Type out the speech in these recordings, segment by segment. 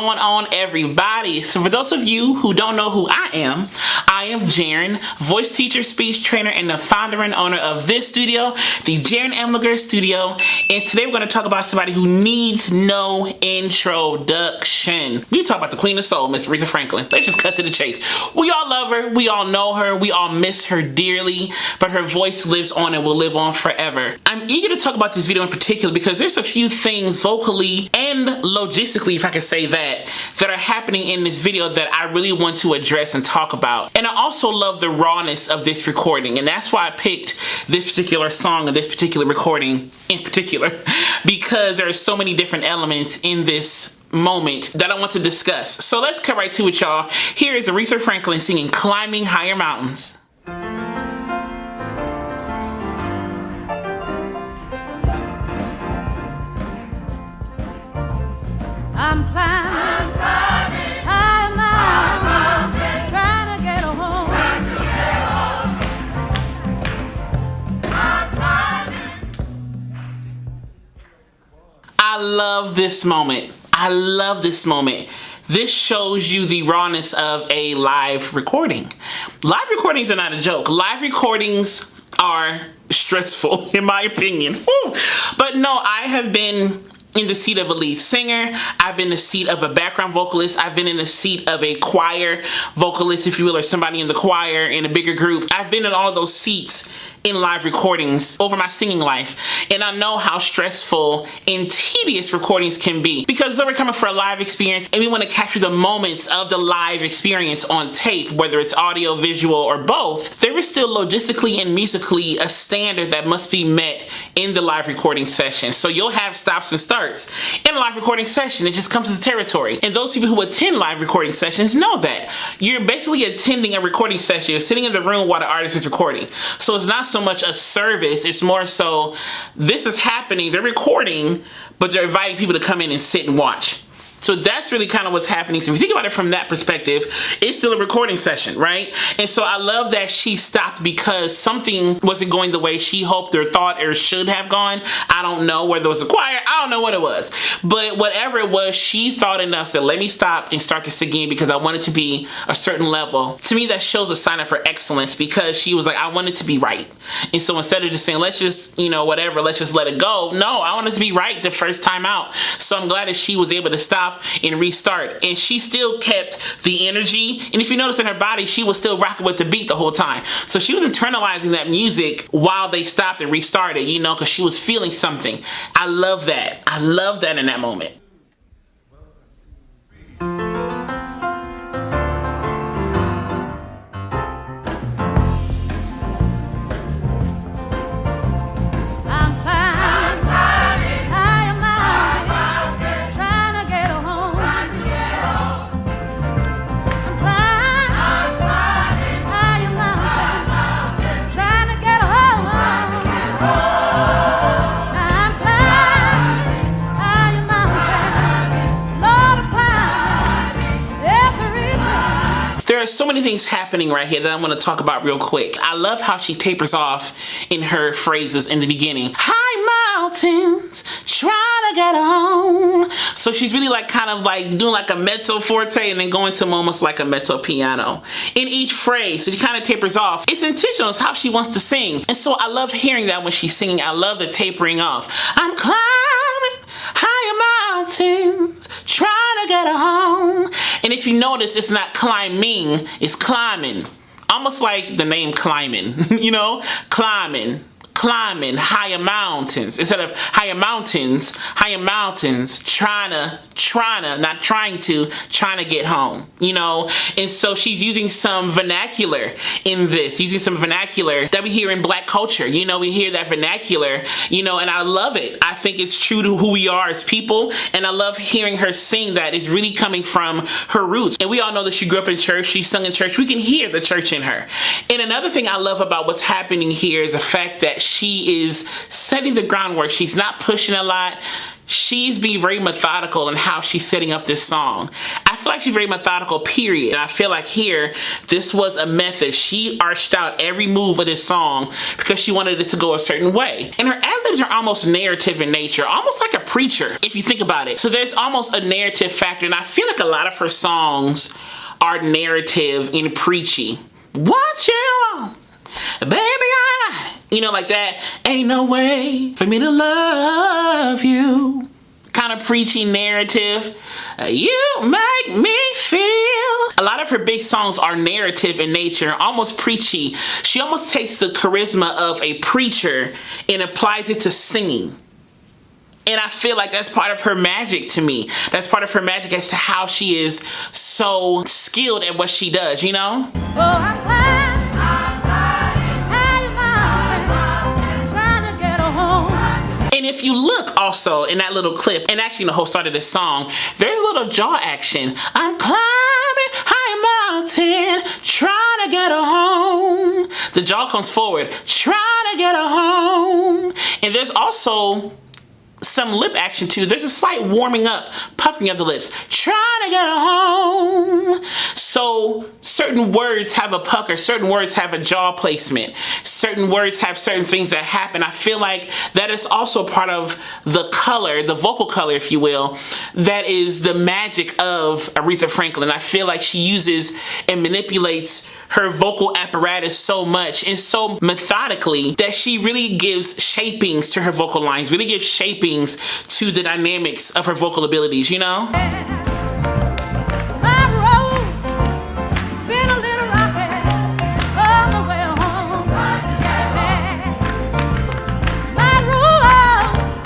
going on, everybody? So for those of you who don't know who I am Jaren, voice teacher, speech trainer, and the founder and owner of this studio, the Jaren Emliger Studio. And today we're going to talk about somebody who needs no introduction. We talk about the Queen of Soul, Miss Aretha Franklin. Let's just cut to the chase. We all love her, we all know her, we all miss her dearly, but her voice lives on and will live on forever. I'm eager to talk about this video in particular because there's a few things vocally and logistically, if I can say that are happening in this video that I really want to address and talk about. And I also love the rawness of this recording, and that's why I picked this particular song and this particular recording in particular, because there are so many different elements in this moment that I want to discuss. So let's cut right to it, y'all. Here is Aretha Franklin singing Climbing Higher Mountains. I'm climbing high mountain, trying to get home. I love this moment. I love this moment. This shows you the rawness of a live recording. Live recordings are not a joke. Live recordings are stressful, in my opinion. Woo. But no, I have been in the seat of a lead singer. I've been in the seat of a background vocalist. I've been in the seat of a choir vocalist, if you will, or somebody in the choir in a bigger group. I've been in all of those seats in live recordings over my singing life, and I know how stressful and tedious recordings can be, because though we're coming for a live experience and we want to capture the moments of the live experience on tape, whether it's audio, visual, or both, there is still logistically and musically a standard that must be met in the live recording session. So you'll have stops and starts in a live recording session. It just comes to the territory, and those people who attend live recording sessions know that you're basically attending a recording session. You're sitting in the room while the artist is recording, so it's not so much a service, it's more so this is happening, they're recording, but they're inviting people to come in and sit and watch. So that's really kind of what's happening. So if you think about it from that perspective, it's still a recording session, right? And so I love that she stopped because something wasn't going the way she hoped or thought or should have gone. I don't know whether it was a choir, I don't know what it was. But whatever it was, she thought enough, said, let me stop and start this again because I want it to be a certain level. To me, that shows a sign of her excellence, because she was like, I want it to be right. And so instead of just saying, let's just, whatever, let's just let it go. No, I want it to be right the first time out. So I'm glad that she was able to stop and restart, and she still kept the energy, and if you notice in her body, she was still rocking with the beat the whole time. So she was internalizing that music while they stopped and restarted, because she was feeling something. I love that. I love that in that moment. There are so many things happening right here that I want to talk about real quick. I love how she tapers off in her phrases in the beginning. High mountains, trying to get home. So she's really kind of doing like a mezzo forte and then going to almost like a mezzo piano in each phrase. So she kind of tapers off. It's intentional. It's how she wants to sing. And so I love hearing that when she's singing. I love the tapering off. I'm climbing higher mountains, trying to get home. And if you notice, it's not climbing, it's climbing. Almost like the name climbing, climbing higher mountains. Instead of higher mountains, trying to get home, And so she's using some vernacular in this, using some vernacular that we hear in Black culture. We hear that vernacular, and I love it. I think it's true to who we are as people, and I love hearing her sing that. It's really coming from her roots. And we all know that she grew up in church, she sung in church. We can hear the church in her. And another thing I love about what's happening here is the fact that she is setting the groundwork. She's not pushing a lot. she's being very methodical in how she's setting up this song. I feel like she's very methodical, period. And I feel like here, this was a method. She arched out every move of this song because she wanted it to go a certain way. And her ad-libs are almost narrative in nature, almost like a preacher, if you think about it. So there's almost a narrative factor, and I feel like a lot of her songs are narrative and preachy. What you want? Baby, you know, like that. Ain't no way for me to love you. Kind of preachy narrative. You make me feel. A lot of her big songs are narrative in nature, almost preachy. She almost takes the charisma of a preacher and applies it to singing. And I feel like that's part of her magic to me. That's part of her magic as to how she is so skilled at what she does, you know? Oh, I'm climbing mountain, trying to get home. And if you look also in that little clip, and actually in the whole start of this song, there's a little jaw action. I'm climbing high mountain, trying to get home. The jaw comes forward, trying to get home. And there's also some lip action too. There's a slight warming up, puckering of the lips, trying to get home. So certain words have a pucker, certain words have a jaw placement, certain words have certain things that happen. I feel like that is also part of the color, the vocal color, if you will, that is the magic of Aretha Franklin. I feel like she uses and manipulates her vocal apparatus so much and so methodically that she really gives shapings to her vocal lines, really gives shapings to the dynamics of her vocal abilities, you know? My road's been a little rocky on the way home. My road.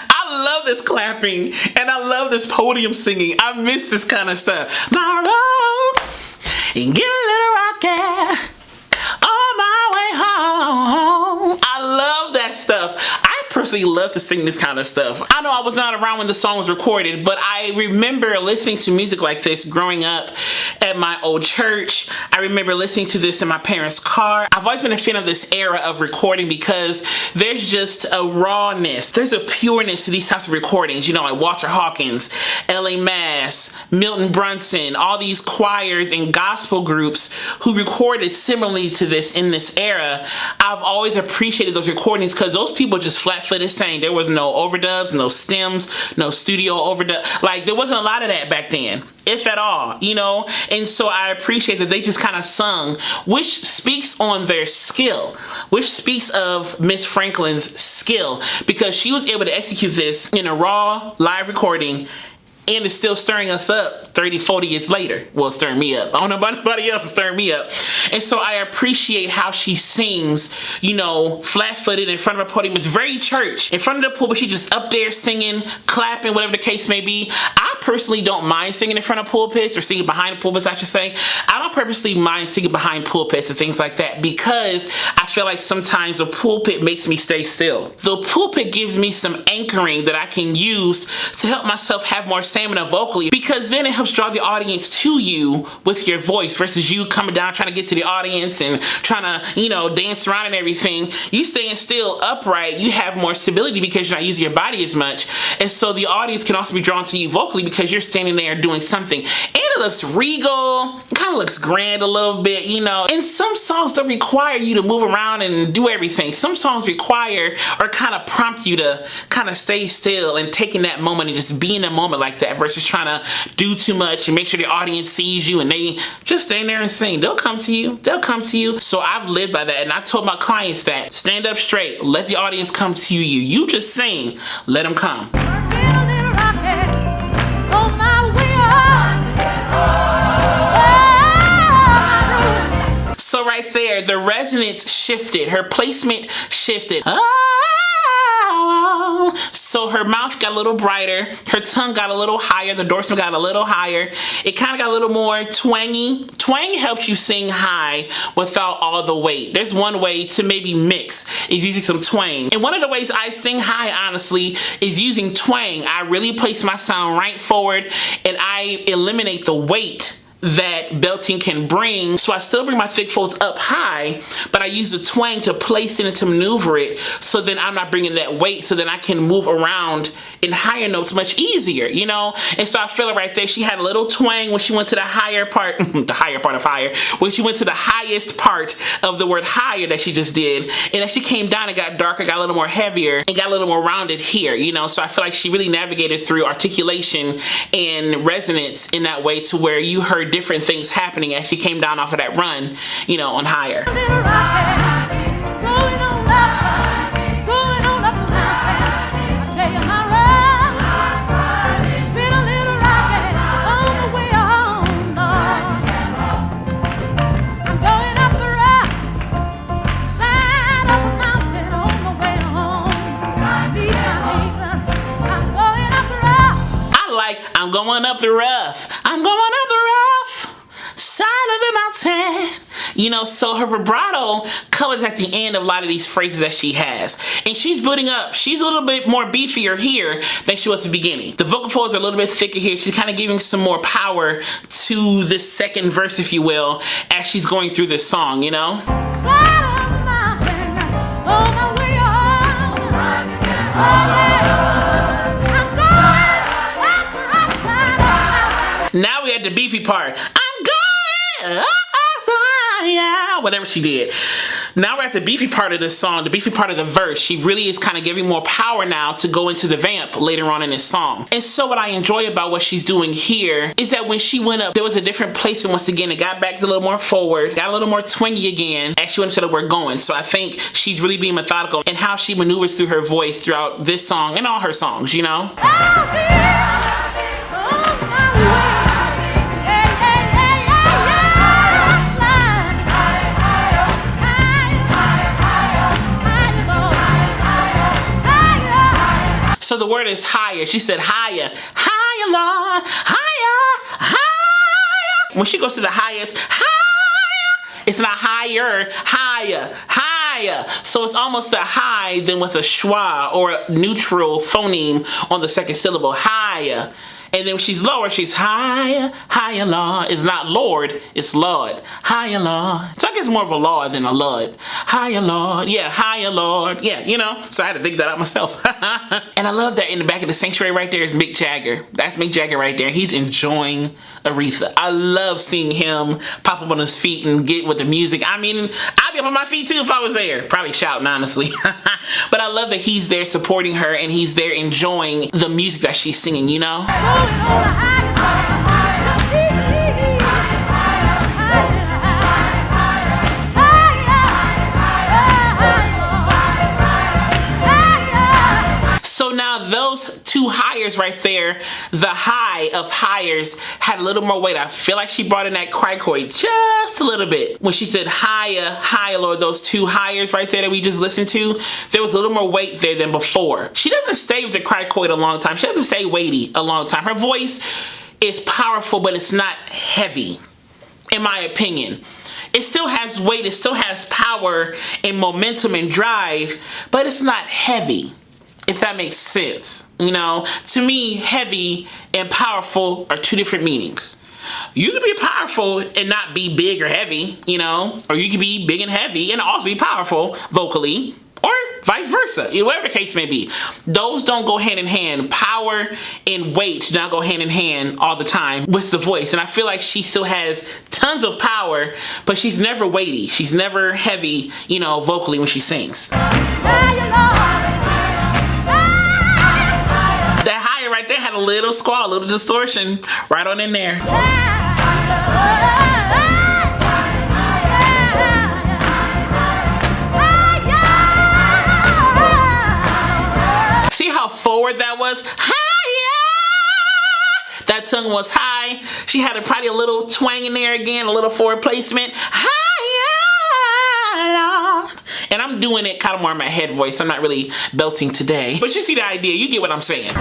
I love this clapping and I love this podium singing. I miss this kind of stuff. My road and get a little rocky on my way home. I love that stuff. I personally love to sing this kind of stuff. I know I was not around when the song was recorded, but I remember listening to music like this growing up at my old church. I remember listening to this in my parents' car. I've always been a fan of this era of recording because there's just a rawness. There's a pureness to these types of recordings, you know, like Walter Hawkins, L.A. Mass, Milton Brunson, all these choirs and gospel groups who recorded similarly to this in this era. I've always appreciated those recordings because those people just flat-footed sang. There was no overdubs, no stems, no studio overdub. Like, there wasn't a lot of that back then, if at all, you know? And so I appreciate that they just kind of sung, which speaks on their skill, which speaks of Miss Franklin's skill, because she was able to execute this in a raw live recording, and it's still stirring us up 30, 40 years later. Well, stirring me up. I don't know about anybody else, it's stirring me up. And so I appreciate how she sings, you know, flat-footed in front of a podium. It's very church. In front of the pulpit, she's just up there singing, clapping, whatever the case may be. I personally don't mind singing in front of pulpits, or singing behind pulpits, I should say. I don't purposely mind singing behind pulpits and things like that because I feel like sometimes a pulpit makes me stay still. The pulpit gives me some anchoring that I can use to help myself have more stamina vocally, because then it helps draw the audience to you with your voice versus you coming down trying to get to the audience and trying to, you know, dance around and everything. You staying still upright, you have more stability because you're not using your body as much, and so the audience can also be drawn to you vocally because you're standing there doing something, and it looks regal, kind of looks grand a little bit, you know. And some songs don't require you to move around and do everything. Some songs require or kind of prompt you to kind of stay still and take in that moment and just be in a moment like that versus trying to do too much and make sure the audience sees you and they just stand there and sing. They'll come to you. They'll come to you. So I've lived by that, and I told my clients that. Stand up straight. Let the audience come to you. You just sing. Let them come. It's been a little rocky on my way home. So right there, the resonance shifted. Her placement shifted. So her mouth got a little brighter, her tongue got a little higher, the dorsum got a little higher. It kind of got a little more twangy. Twang helps you sing high without all the weight. There's one way to maybe mix, is using some twang. And one of the ways I sing high, honestly, is using twang. I really place my sound right forward and I eliminate the weight that belting can bring. So I still bring my thick folds up high, but I use the twang to place it and to maneuver it, so then I'm not bringing that weight, so then I can move around in higher notes much easier, you know? And so I feel it right there. She had a little twang when she went to the higher part, the higher part of higher, when she went to the highest part of the word higher that she just did. And as she came down, it got darker, got a little more heavier, and got a little more rounded here, you know? So I feel like she really navigated through articulation and resonance in that way, to where you heard different things happening as she came down off of that run, you know, on higher. I'm going up the rough. I'm going up the rough side of the mountain. You know, so her vibrato colors at the end of a lot of these phrases that she has. And she's building up. She's a little bit more beefier here than she was at the beginning. The vocal folds are a little bit thicker here. She's kind of giving some more power to this second verse, if you will, as she's going through this song, you know? Side of the mountain, on my way home. Oh, yeah. Now we at the beefy part. I'm going whatever she did. Now we're at the beefy part of this song, the beefy part of the verse. She really is kind of giving more power now to go into the vamp later on in this song. And so what I enjoy about what she's doing here is that when she went up, there was a different place, and once again, it got back a little more forward, got a little more twingy again as she went into the word going. So I think she's really being methodical in how she maneuvers through her voice throughout this song and all her songs, you know? So the word is higher. She said higher, higher, Lord, higher, higher. When she goes to the highest, higher, it's not higher, higher, higher. So it's almost a high then with a schwa or a neutral phoneme on the second syllable, higher. And then when she's lower, she's higher, higher, Lord. It's not Lord, it's Lord. Higher, Lord. So I guess more of a Lord than a Lord. Higher, Lord. Yeah, higher, Lord. Yeah, you know. So I had to think that out myself. And I love that in the back of the sanctuary right there is Mick Jagger. That's Mick Jagger right there. He's enjoying Aretha. I love seeing him pop up on his feet and get with the music. I mean, I'd be up on my feet too if I was there. Probably shouting, honestly. But I love that he's there supporting her and he's there enjoying the music that she's singing, you know? So now those two hires right there, the high of hires had a little more weight. I feel like she brought in that cricoid just a little bit. When she said higher, higher, Lord, those two hires right there that we just listened to, there was a little more weight there than before. She doesn't stay with the cricoid a long time. She doesn't stay weighty a long time. Her voice is powerful, but it's not heavy, in my opinion. It still has weight, it still has power and momentum and drive, but it's not heavy. If that makes sense. You know, to me, heavy and powerful are two different meanings. You can be powerful and not be big or heavy, you know, or you can be big and heavy and also be powerful vocally, or vice versa, whatever the case may be. Those don't go hand in hand. Power and weight do not go hand in hand all the time with the voice. And I feel like she still has tons of power, but she's never weighty. She's never heavy, you know, vocally when she sings. That higher right there had a little squall, a little distortion right on in there. See how forward that was? Higher! That tongue was high. She had probably a little twang in there again, a little forward placement. Higher! And I'm doing it kind of more in my head voice. I'm not really belting today. But you see the idea. You get what I'm saying.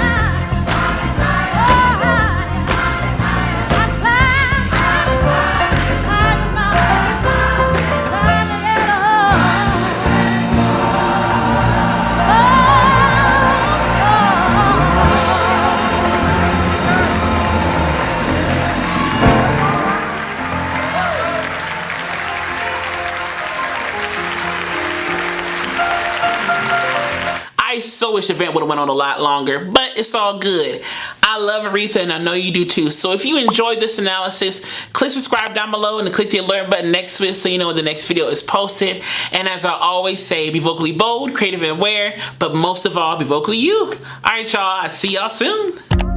I so wish the event would have went on a lot longer, but it's all good. I love Aretha, and I know you do too. So if you enjoyed this analysis, click subscribe down below and click the alert button next to it so you know when the next video is posted. And as I always say, be vocally bold, creative, and aware, but most of all, be vocally you. All right, y'all. I'll see y'all soon.